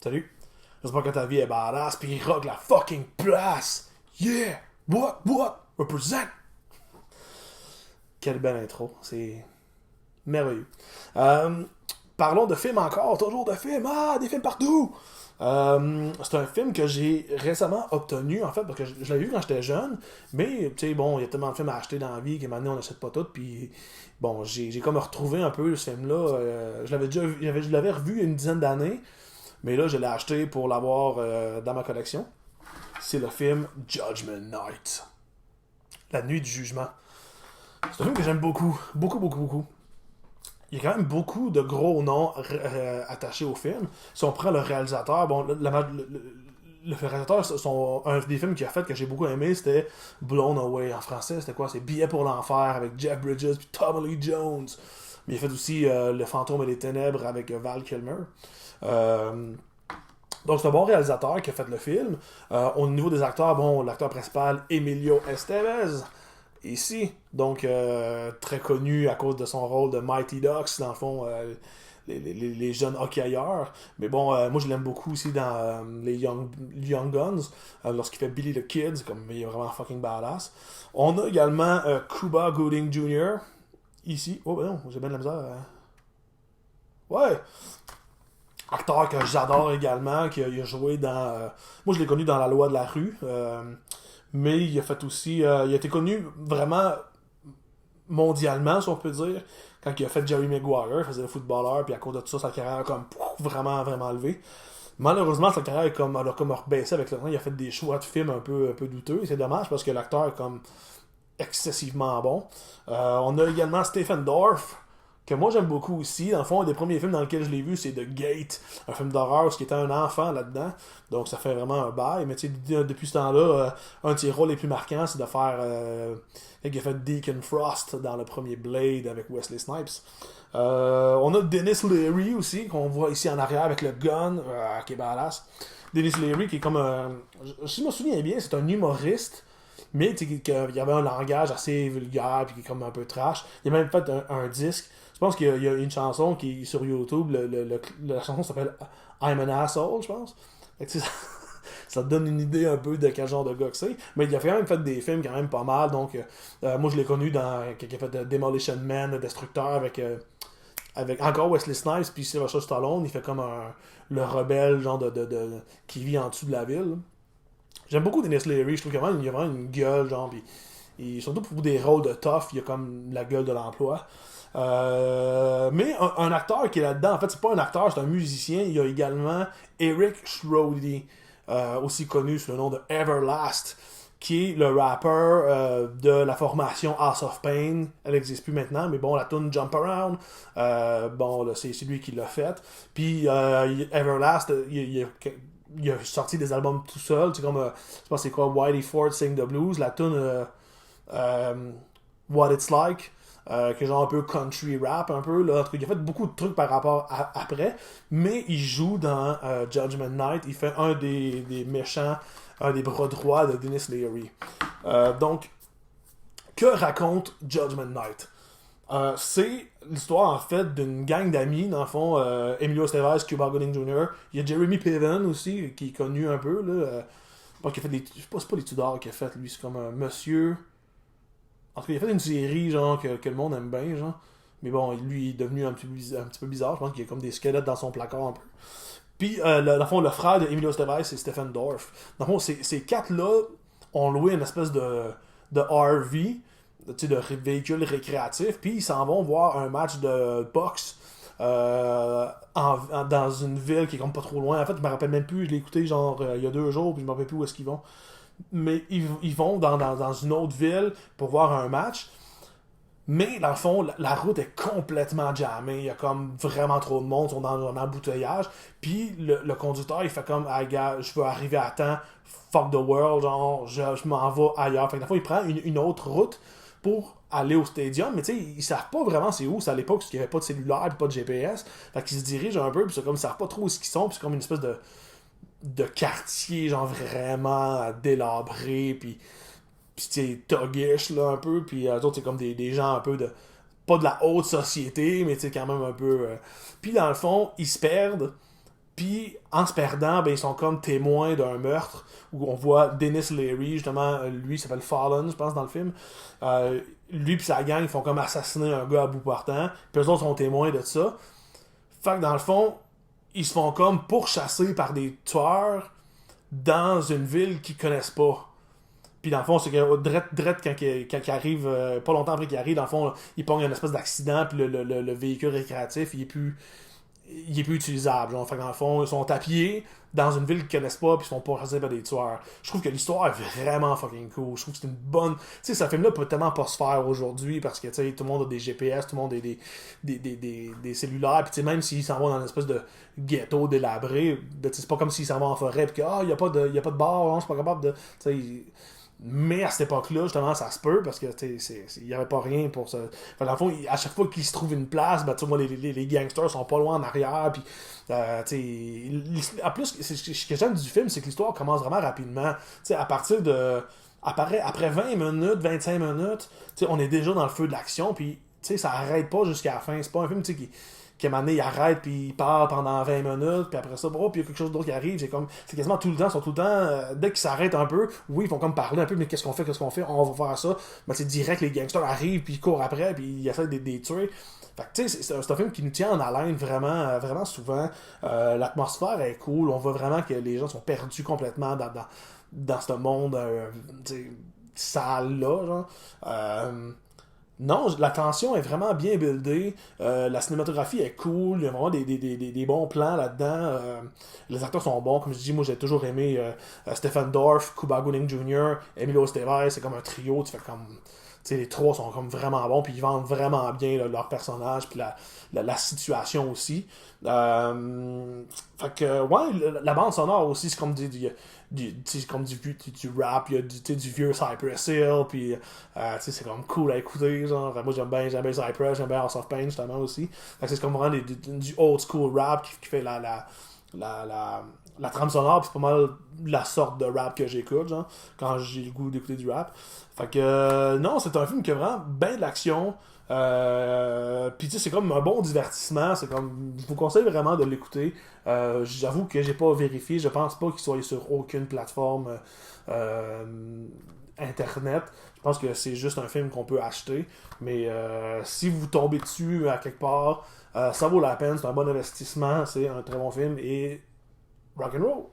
Salut. J'espère que ta vie est badass, pis il rock la fucking place. Yeah! What? Represent! Quelle belle intro. C'est merveilleux. Euh, Parlons de films encore. Toujours de films. Ah, des films partout! C'est un film que j'ai récemment obtenu, en fait, parce que je l'avais vu quand j'étais jeune, mais, tu sais, bon, il y a tellement de films à acheter dans la vie que maintenant on n'achète pas tout, puis bon, j'ai comme retrouvé un peu ce film-là. Je l'avais déjà vu, je l'avais revu il y a une dizaine d'années, mais là, je l'ai acheté pour l'avoir dans ma collection. C'est le film Judgment Night. La nuit du jugement. C'est un film que j'aime beaucoup. Beaucoup. Il y a quand même beaucoup de gros noms attachés au film. Si on prend le réalisateur, bon, le réalisateur, un des films qu'il a fait que j'ai beaucoup aimé, c'était Blown Away. En français, c'était quoi? C'est Billet pour l'enfer avec Jeff Bridges puis Tommy Lee Jones. Mais il a fait aussi Le fantôme et les ténèbres avec Val Kilmer. Euh, donc c'est un bon réalisateur qui a fait le film. Au niveau des acteurs, bon, l'acteur principal, Emilio Estevez, ici, donc très connu à cause de son rôle de Mighty Ducks, dans le fond, les jeunes hockeyeurs. Mais bon, moi je l'aime beaucoup aussi dans les Young Guns, lorsqu'il fait Billy the Kid, comme il est vraiment fucking badass. On a également Cuba Gooding Jr. ici. Oh ben non, j'ai bien de la misère. Ouais! Acteur que j'adore également, il a joué dans... moi, je l'ai connu dans La Loi de la rue, mais il a fait aussi... il a été connu vraiment mondialement, si on peut dire, quand il a fait Jerry Maguire, il faisait le footballeur, puis à cause de tout ça, sa carrière a comme vraiment levé. Malheureusement, sa carrière elle a comme rebaissé avec le temps. Il a fait des choix de films un peu douteux, et c'est dommage parce que l'acteur est comme excessivement bon. On a également Stephen Dorff, que moi j'aime beaucoup aussi. Dans le fond, un des premiers films dans lesquels je l'ai vu, c'est The Gate, un film d'horreur, ce qui était un enfant là-dedans. Donc ça fait vraiment un bail. Mais tu sais, depuis ce temps-là, un de ses rôles les plus marquants, c'est de faire. Il a fait Deacon Frost dans le premier Blade avec Wesley Snipes. On a Dennis Leary aussi, qu'on voit ici en arrière avec le gun, qui est badass. Dennis Leary, qui est comme un. Si je me souviens bien, c'est un humoriste. Mais qu'il y avait un langage assez vulgaire puis qui est comme un peu trash. Il a même fait un disque. Je pense qu'il y a une chanson qui est sur YouTube. La chanson s'appelle I'm an Asshole, je pense. Fait que, ça te donne une idée un peu de quel genre de gars que c'est. Mais il a quand même fait des films quand même pas mal. Donc, moi, je l'ai connu quand il a fait Demolition Man, le Destructeur, avec encore Wesley Snipes puis Sylvester Stallone. Il fait comme le rebelle genre qui vit en dessous de la ville. J'aime beaucoup Dennis Leary, je trouve qu'il y a vraiment une gueule, genre, pis surtout pour des rôles de tough, il y a comme la gueule de l'emploi. Mais un acteur qui est là-dedans, en fait, c'est pas un acteur, c'est un musicien. Il y a également Eric Schrody, aussi connu sous le nom de Everlast, qui est le rapper de la formation House of Pain. Elle n'existe plus maintenant, mais bon, la tune Jump Around, bon, là, c'est lui qui l'a faite. Puis Everlast, il a sorti des albums tout seul, tu sais, comme, je pense que c'est quoi, Whitey Ford Sing the Blues, la tune What It's Like, qui est genre un peu country rap, un peu, là, il a fait beaucoup de trucs par rapport après, mais il joue dans Judgment Night, il fait un des méchants, un des bras droits de Dennis Leary. Donc, que raconte Judgment Night? C'est l'histoire en fait d'une gang d'amis, dans le fond, Emilio Estevez, Cuba Gooding Jr. Il y a Jeremy Piven aussi, qui est connu un peu, là. Je pense qu'il a fait je sais pas, c'est pas les Tudors qu'il a fait, lui, c'est comme un monsieur. En tout cas, il a fait une série, genre, que le monde aime bien, genre. Mais bon, lui, il est devenu un petit peu bizarre. Je pense qu'il y a comme des squelettes dans son placard un peu. Puis, dans le fond, le frère de Emilio Estevez, c'est Stephen Dorff. Dans le fond, ces quatre-là ont loué une espèce de RV, de véhicules récréatifs, puis ils s'en vont voir un match de boxe dans une ville qui est comme pas trop loin. En fait, je me rappelle même plus, je l'ai écouté genre il y a 2 jours, puis je me rappelle plus où est-ce qu'ils vont. Mais ils vont dans une autre ville pour voir un match. Mais dans le fond, la route est complètement jammée. Il y a comme vraiment trop de monde, ils sont dans un embouteillage. Puis le conducteur, il fait comme ah, gars, je veux arriver à temps, fuck the world, genre, je m'en vais ailleurs. Fait que dans le fond, il prend une autre route pour aller au stadium, mais tu sais, ils savent pas vraiment c'est où. C'est à l'époque parce qu'il n'y avait pas de cellulaire et pas de GPS. Fait qu'ils se dirigent un peu, puis c'est comme ils savent pas trop où ils sont, puis c'est comme une espèce de quartier, genre vraiment délabré, puis c'est thuggish, là, un peu, puis eux autres, c'est comme des gens un peu de pas de la haute société, mais tu sais, quand même un peu. Puis dans le fond, ils se perdent Puis, en se perdant, ben, ils sont comme témoins d'un meurtre où on voit Dennis Leary, justement, lui, il s'appelle Fallon, je pense, dans le film. Lui puis sa gang, ils font comme assassiner un gars à bout portant. Puis eux autres sont témoins de ça. Fait que dans le fond, ils se font comme pourchasser par des tueurs dans une ville qu'ils connaissent pas. Puis dans le fond, c'est que Dredd quand il arrive, pas longtemps après qu'il arrive, dans le fond, il pogne une espèce d'accident, puis le véhicule récréatif, il est plus utilisable. Genre. Fait que dans le fond, ils sont à pied dans une ville qu'ils connaissent pas, puis ils se font pourchasser par des tueurs. Je trouve que l'histoire est vraiment fucking cool. Je trouve que c'est une bonne. Tu sais, ce film-là peut tellement pas se faire aujourd'hui parce que, tu sais, tout le monde a des GPS, tout le monde a des cellulaires, puis tu sais, même s'ils s'en vont dans une espèce de ghetto délabré, ben, c'est pas comme s'ils s'en vont en forêt, puis que, y a pas de bar, non, je suis pas capable de. Tu sais, mais à cette époque-là, justement, ça se peut parce que il n'y avait pas rien pour ça. Enfin, dans le fond, à chaque fois qu'ils se trouvent une place, ben, moi, les gangsters sont pas loin en arrière. Puis, en plus, ce que j'aime du film, c'est que l'histoire commence vraiment rapidement. T'sais, à partir de. Après 20 minutes, 25 minutes, on est déjà dans le feu de l'action. Puis, ça arrête pas jusqu'à la fin. C'est pas un film qui à un moment donné, il arrête puis il part pendant 20 minutes puis après ça puis il y a quelque chose d'autre qui arrive, c'est quasiment tout le temps, ils sont tout le temps dès qu'ils s'arrêtent un peu, oui, ils font comme parler un peu, mais qu'est-ce qu'on fait, on va faire ça, mais c'est direct, les gangsters arrivent puis ils courent après puis ils essaient de les tuer. Fait que tu sais, c'est un film qui nous tient en haleine vraiment, vraiment souvent. L'atmosphère est cool, on voit vraiment que les gens sont perdus complètement dans ce monde sale là, genre. Non, la tension est vraiment bien buildée. La cinématographie est cool. Il y a vraiment des bons plans là-dedans. Les acteurs sont bons. Comme je dis, moi j'ai toujours aimé Stephen Dorff, Cuba Gooding Jr., Emilio Estevez. C'est comme un trio. Tu fais comme. Tu sais, les trois sont comme vraiment bons. Puis ils vendent vraiment bien là, leur personnage. Puis la situation aussi. Fait que, ouais, la bande sonore aussi, c'est comme du rap, il y a du vieux Cypress Hill, puis c'est comme cool à écouter, genre. Moi j'aime bien Cypress, j'aime bien House of Pain justement aussi. Fait que c'est comme vraiment du old school rap qui fait la trame sonore, puis c'est pas mal la sorte de rap que j'écoute, genre, quand j'ai le goût d'écouter du rap. Fait que, non, c'est un film qui a vraiment bien de l'action. Puis tu sais, c'est comme un bon divertissement. C'est comme, je vous conseille vraiment de l'écouter. J'avoue que j'ai pas vérifié. Je pense pas qu'il soit sur aucune plateforme internet. Je pense que c'est juste un film qu'on peut acheter. Mais si vous tombez dessus à quelque part, ça vaut la peine. C'est un bon investissement. C'est un très bon film et rock'n'roll.